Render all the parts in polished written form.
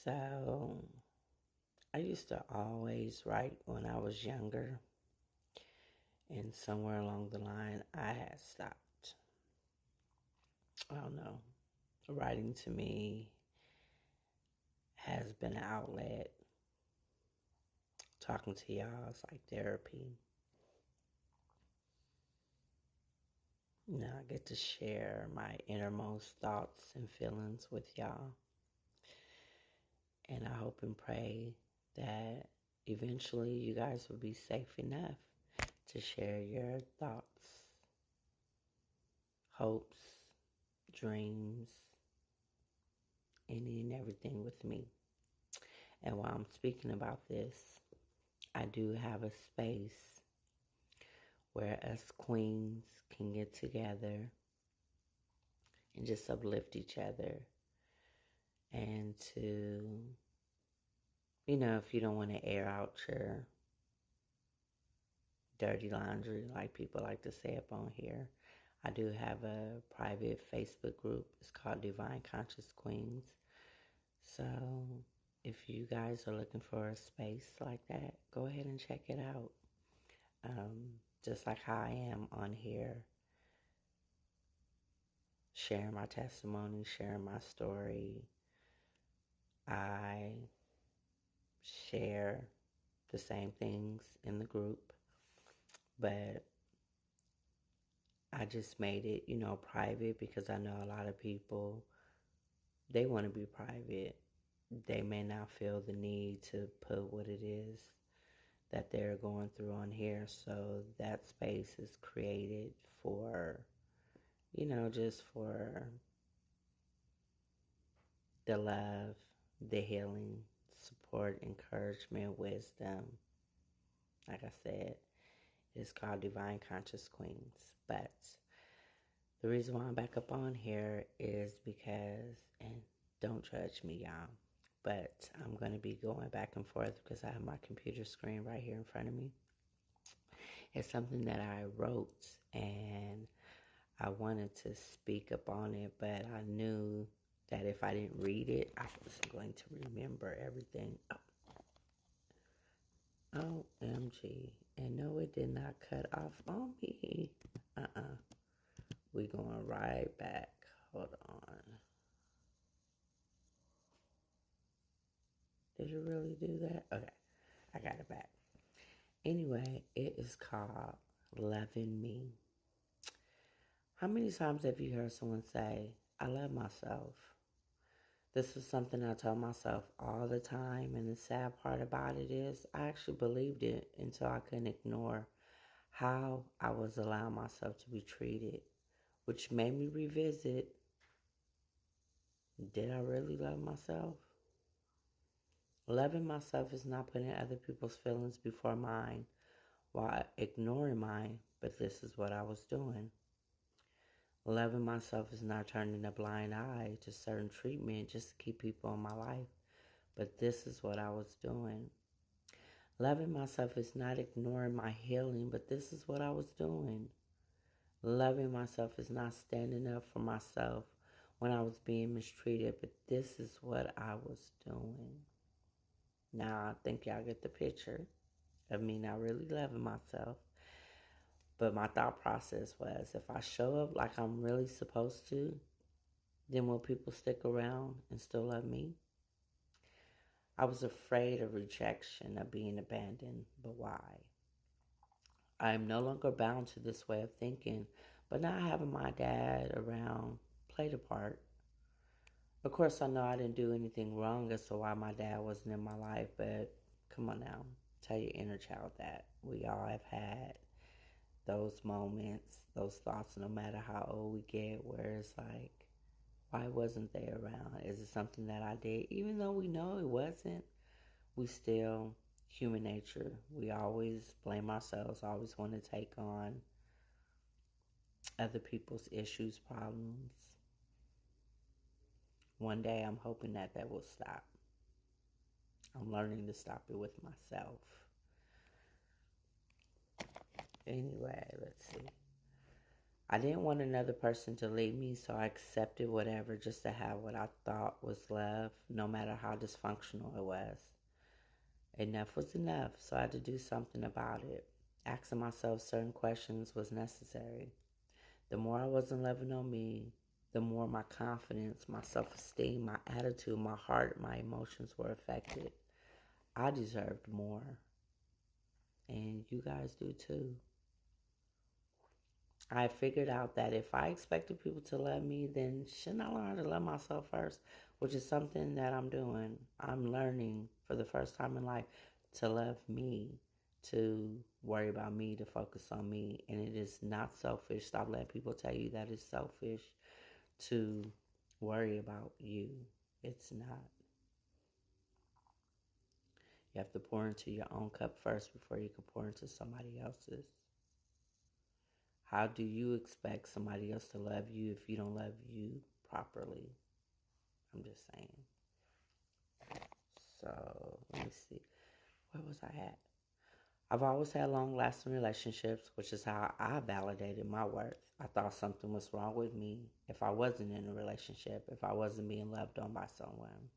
So, I used to always write when I was younger, and somewhere along the line, I had stopped. I don't know. Writing to me has been an outlet. Talking to y'all is like therapy. I get to share my innermost thoughts and feelings with y'all. And I hope and pray that eventually you guys will be safe enough to share your thoughts, hopes, dreams, any and everything with me. And while I'm speaking about this, I do have a space where us queens can get together and just uplift each other. And to, if you don't want to air out your dirty laundry, like people like to say up on here, I do have a private Facebook group. It's called Divine Conscious Queens. So if you guys are looking for a space like that, go ahead and check it out. Just like how I am on here, sharing my testimony, sharing my story, I share the same things in the group, but I just made it, private because I know a lot of people, they want to be private. They may not feel the need to put what it is that they're going through on here. So that space is created for, just for the love, the healing, support, encouragement, wisdom. Like I said, it's called Divine Conscious Queens. But the reason why I'm back up on here is because, and don't judge me, y'all, but I'm going to be going back and forth because I have my computer screen right here in front of me. It's something that I wrote and I wanted to speak up on it, but I knew that if I didn't read it, I wasn't going to remember everything. OMG. And no, it did not cut off on me. We going right back. Hold on. Did it really do that? Okay. I got it back. Anyway, it is called Loving Me. How many times have you heard someone say, I love myself? This is something I tell myself all the time, and the sad part about it is I actually believed it until I couldn't ignore how I was allowing myself to be treated, which made me revisit, did I really love myself? Loving myself is not putting other people's feelings before mine while ignoring mine, but this is what I was doing. Loving myself is not turning a blind eye to certain treatment just to keep people in my life, but this is what I was doing. Loving myself is not ignoring my healing, but this is what I was doing. Loving myself is not standing up for myself when I was being mistreated, but this is what I was doing. Now, I think y'all get the picture of me not really loving myself. But my thought process was, if I show up like I'm really supposed to, then will people stick around and still love me? I was afraid of rejection, of being abandoned, but why? I am no longer bound to this way of thinking, but not having my dad around played a part. Of course, I know I didn't do anything wrong as to why my dad wasn't in my life, but come on now, tell your inner child that. We all have had those moments, those thoughts, no matter how old we get, where it's like, why wasn't they around? Is it something that I did? Even though we know it wasn't, we still, human nature, we always blame ourselves, always want to take on other people's issues, problems. One day I'm hoping that will stop. I'm learning to stop it with myself. Anyway, let's see. I didn't want another person to leave me, so I accepted whatever just to have what I thought was love, no matter how dysfunctional it was. Enough was enough, so I had to do something about it. Asking myself certain questions was necessary. The more I wasn't loving on me, the more my confidence, my self esteem, my attitude, my heart, my emotions were affected. I deserved more, and you guys do too. I figured out that if I expected people to love me, then shouldn't I learn to love myself first? Which is something that I'm doing. I'm learning for the first time in life to love me, to worry about me, to focus on me. And it is not selfish. Stop letting people tell you that it's selfish to worry about you. It's not. You have to pour into your own cup first before you can pour into somebody else's. How do you expect somebody else to love you if you don't love you properly? I'm just saying. So, let me see. Where was I at? I've always had long lasting relationships, which is how I validated my worth. I thought something was wrong with me if I wasn't in a relationship, if I wasn't being loved on by someone.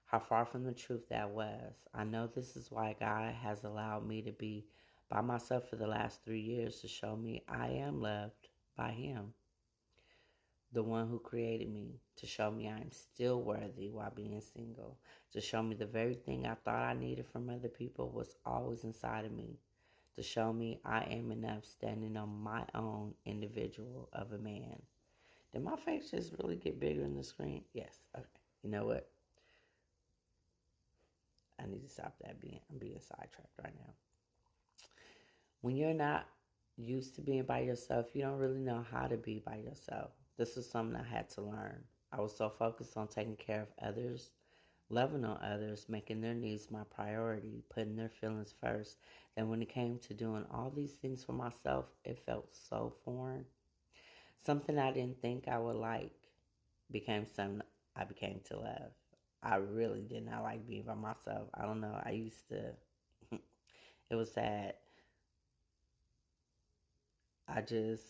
How far from the truth that was. I know this is why God has allowed me to be by myself for the last 3 years to show me I am loved by Him, the one who created me, to show me I am still worthy while being single, to show me the very thing I thought I needed from other people was always inside of me, to show me I am enough standing on my own individual of a man. Did my face just really get bigger in the screen? Yes. Okay. You know what? I need to stop that I'm being sidetracked right now. When you're not used to being by yourself, you don't really know how to be by yourself. This is something I had to learn. I was so focused on taking care of others, loving on others, making their needs my priority, putting their feelings first. And when it came to doing all these things for myself, it felt so foreign. Something I didn't think I would like became something I became to love. I really did not like being by myself. I don't know. I used to, it was sad. I just,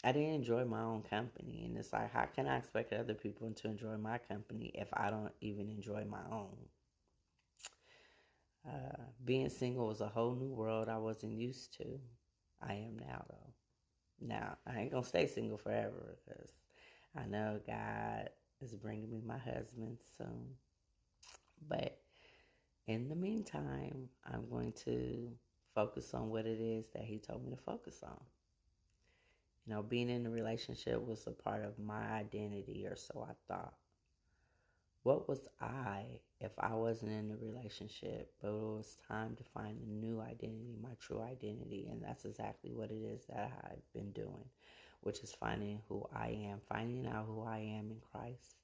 I didn't enjoy my own company. And it's like, how can I expect other people to enjoy my company if I don't even enjoy my own? Being single was a whole new world I wasn't used to. I am now, though. Now, I ain't going to stay single forever because I know God is bringing me my husband soon. But in the meantime, I'm going to focus on what it is that He told me to focus on. You know, being in a relationship was a part of my identity, or so I thought. What was I if I wasn't in a relationship? But it was time to find a new identity, my true identity. And that's exactly what it is that I've been doing, which is finding who I am, finding out who I am in Christ.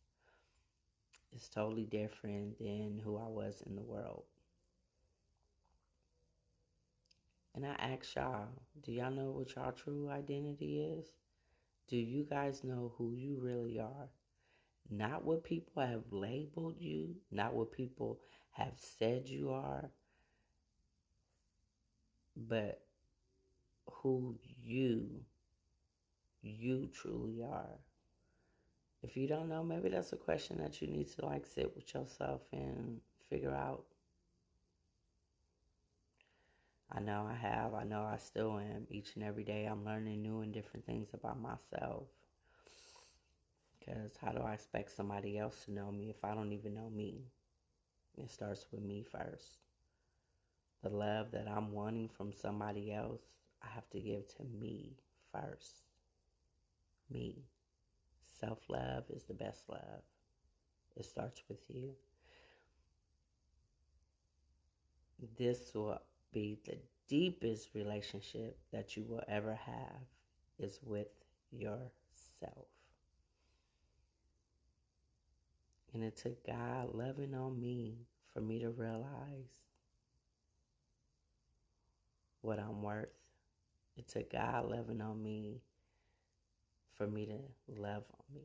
It's totally different than who I was in the world. And I ask y'all, do y'all know what y'all true identity is? Do you guys know who you really are? Not what people have labeled you, not what people have said you are, but who you truly are. If you don't know, maybe that's a question that you need to sit with yourself and figure out. I know I have. I know I still am. Each and every day I'm learning new and different things about myself. Because how do I expect somebody else to know me if I don't even know me? It starts with me first. The love that I'm wanting from somebody else, I have to give to me first. Me. Self-love is the best love. It starts with you. This will be the deepest relationship that you will ever have is with yourself. And it took God loving on me for me to realize what I'm worth. It took God loving on me for me to love on me.